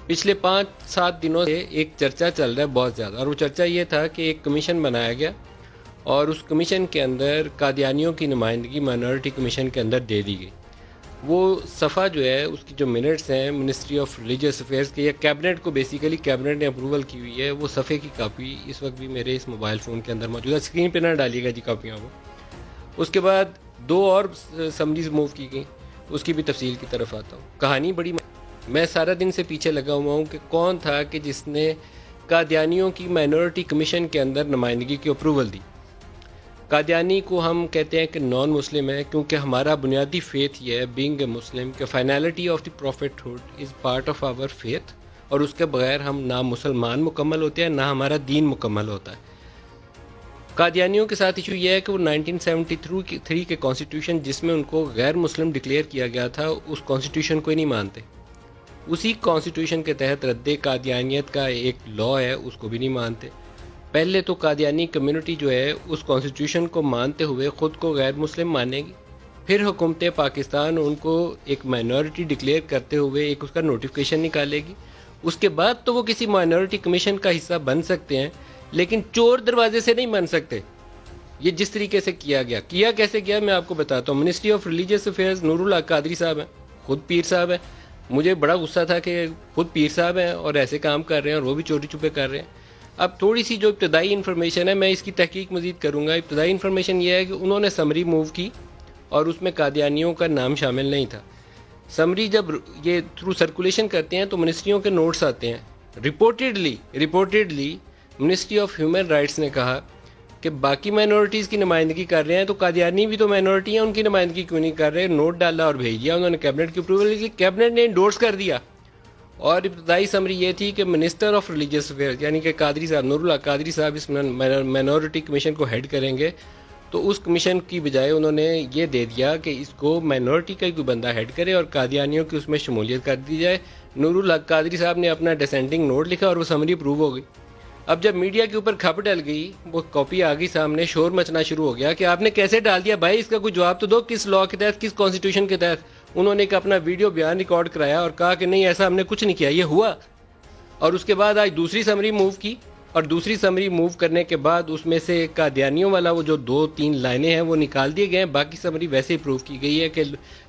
پچھلے 5-7 دنوں سے ایک چرچا چل رہا ہے بہت زیادہ، اور وہ چرچا یہ تھا کہ ایک کمیشن بنایا گیا اور اس کمیشن کے اندر قادیانیوں کی نمائندگی مائنورٹی کمیشن کے اندر دے دی گئی۔ وہ صفحہ جو ہے اس کی جو منٹس ہیں منسٹری آف ریلیجیس افیئرس کے، یا کیبنٹ کو بیسیکلی کیبنٹ نے اپروول کی ہوئی ہے، وہ صفحے کی کاپی اس وقت بھی میرے اس موبائل فون کے اندر موجود ہے۔ اسکرین پہ نہ ڈالیے گا جی کاپیاں وہ۔ اس کے بعد 2 اور سمریز موو کی گئیں، اس کی بھی تفصیل کی طرف آتا ہوں۔ کہانی بڑی میں سارا دن سے پیچھے لگا ہوا ہوں کہ کون تھا کہ جس نے قادیانیوں کی مائنورٹی کمیشن کے اندر نمائندگی کی اپروول دی۔ قادیانی کو ہم کہتے ہیں کہ نان مسلم ہے، کیونکہ ہمارا بنیادی فیتھ یہ ہے بینگ اے مسلم کہ finality of the prophethood is part of our faith, اور اس کے بغیر ہم نہ مسلمان مکمل ہوتے ہیں نہ ہمارا دین مکمل ہوتا ہے۔ قادیانیوں کے ساتھ ایشو یہ ہے کہ وہ 1973 کے کانسٹیٹیوشن جس میں ان کو غیر مسلم ڈکلیئر کیا گیا تھا، اس کانسٹیٹیوشن کو ہی نہیں مانتے۔ اسی کانسٹیٹیوشن کے تحت رد قادیانیت کا ایک لا ہے، اس کو بھی نہیں مانتے۔ پہلے تو قادیانی کمیونٹی جو ہے اس کانسٹیٹیوشن کو مانتے ہوئے خود کو غیر مسلم مانے گی، پھر حکومت پاکستان ان کو ایک مائنورٹی ڈکلیئر کرتے ہوئے ایک اس کا نوٹیفیکیشن نکالے گی۔ اس کے بعد تو وہ کسی مائنورٹی کمیشن کا حصہ بن سکتے ہیں، لیکن چور دروازے سے نہیں بن سکتے۔ یہ جس طریقے سے کیا کیسے گیا میں آپ کو بتاتا ہوں۔ منسٹری آف ریلیجیس افیئرز نور اللہ قادری صاحب ہیں، خود پیر صاحب ہیں۔ مجھے بڑا غصہ تھا کہ خود پیر صاحب ہیں اور ایسے کام کر رہے ہیں، اور وہ بھی چوری چھپے کر رہے ہیں۔ اب تھوڑی سی جو ابتدائی انفارمیشن ہے، میں اس کی تحقیق مزید کروں گا۔ ابتدائی انفارمیشن یہ ہے کہ انہوں نے سمری موو کی اور اس میں قادیانیوں کا نام شامل نہیں تھا۔ سمری جب یہ تھرو سرکولیشن کرتے ہیں تو منسٹریوں کے نوٹس آتے ہیں۔ ریپورٹیڈلی منسٹری آف ہیومن رائٹس نے کہا کہ باقی مائنورٹیز کی نمائندگی کر رہے ہیں تو قادیانی بھی تو مائنورٹی ہیں، ان کی نمائندگی کیوں نہیں کر رہے؟ نوٹ ڈالا اور بھیج دیا انہوں نے کیبنٹ کی اپروول کی، کیبنٹ نے انڈورس کر دیا۔ اور ابتدائی سمری یہ تھی کہ منسٹر آف ریلیجیس افیئرز یعنی کہ قادری صاحب، نور اللہ قادری صاحب اس مائنورٹی کمیشن کو ہیڈ کریں گے، تو اس کمیشن کی بجائے انہوں نے یہ دے دیا کہ اس کو مائنورٹی کا کوئی بندہ ہیڈ کرے اور قادیانیوں کی اس میں شمولیت کر دی جائے۔ نور اللہ قادری صاحب نے اپنا ڈسینڈنگ نوٹ لکھا اور وہ سمری اپروو ہو گئی۔ اب جب میڈیا کے اوپر کھپ ڈل گئی، وہ کاپی آ گئی سامنے، شور مچنا شروع ہو گیا کہ آپ نے کیسے ڈال دیا بھائی، اس کا کوئی جواب تو دو، کس لا کے تحت، کس کانسٹیٹیوشن کے تحت؟ انہوں نے ایک اپنا ویڈیو بیان ریکارڈ کرایا اور کہا کہ نہیں ایسا ہم نے کچھ نہیں کیا، یہ ہوا۔ اور اس کے بعد آج دوسری سمری موو کی، اور دوسری سمری موو کرنے کے بعد اس میں سے قادیانیوں والا وہ جو 2-3 لائنیں ہیں وہ نکال دیے گئے ہیں، باقی سمری ویسے ہی پروو کی گئی ہے کہ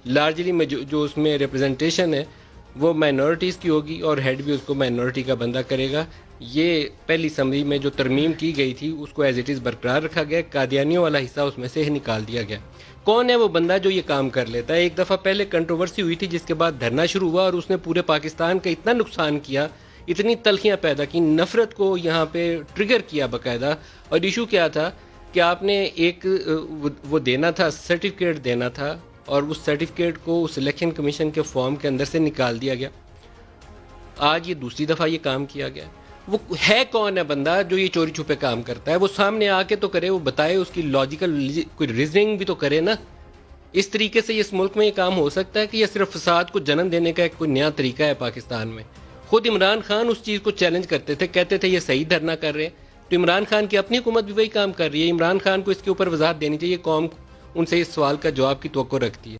لارجلی جو اس میں ریپرزنٹیشن ہے وہ مائنورٹیز کی ہوگی اور ہیڈ بھی اس کو مائنورٹی کا بندہ کرے گا۔ یہ پہلی سمری میں جو ترمیم کی گئی تھی اس کو ایز اٹ از برقرار رکھا گیا، قادیانیوں والا حصہ اس میں سے نکال دیا گیا۔ کون ہے وہ بندہ جو یہ کام کر لیتا ہے؟ ایک دفعہ پہلے کنٹروورسی ہوئی تھی جس کے بعد دھرنا شروع ہوا اور اس نے پورے پاکستان کا اتنا نقصان کیا، اتنی تلخیاں پیدا کی، نفرت کو یہاں پہ ٹریگر کیا باقاعدہ۔ اور ایشو کیا تھا کہ آپ نے ایک وہ دینا تھا، سرٹیفکیٹ دینا تھا، اور اس سرٹیفکیٹ کو اس الیکشن کمیشن کے فارم کے اندر سے نکال دیا گیا۔ آج یہ دوسری دفعہ یہ کام کیا گیا۔ وہ ہے کون ہے بندہ جو یہ چوری چھپے کام کرتا ہے؟ وہ سامنے آ کے تو کرے، وہ بتائے، اس کی لاجیکل کوئی ریزننگ بھی تو کرے نا۔ اس طریقے سے اس ملک میں یہ کام ہو سکتا ہے کہ یہ صرف فساد کو جنم دینے کا ایک کوئی نیا طریقہ ہے پاکستان میں؟ خود عمران خان اس چیز کو چیلنج کرتے تھے، کہتے تھے یہ صحیح دھرنا کر رہے ہیں، تو عمران خان کی اپنی حکومت بھی وہی کام کر رہی ہے۔ عمران خان کو اس کے اوپر وضاحت دینی چاہیے، قوم ان سے اس سوال کا جواب کی توقع رکھتی ہے۔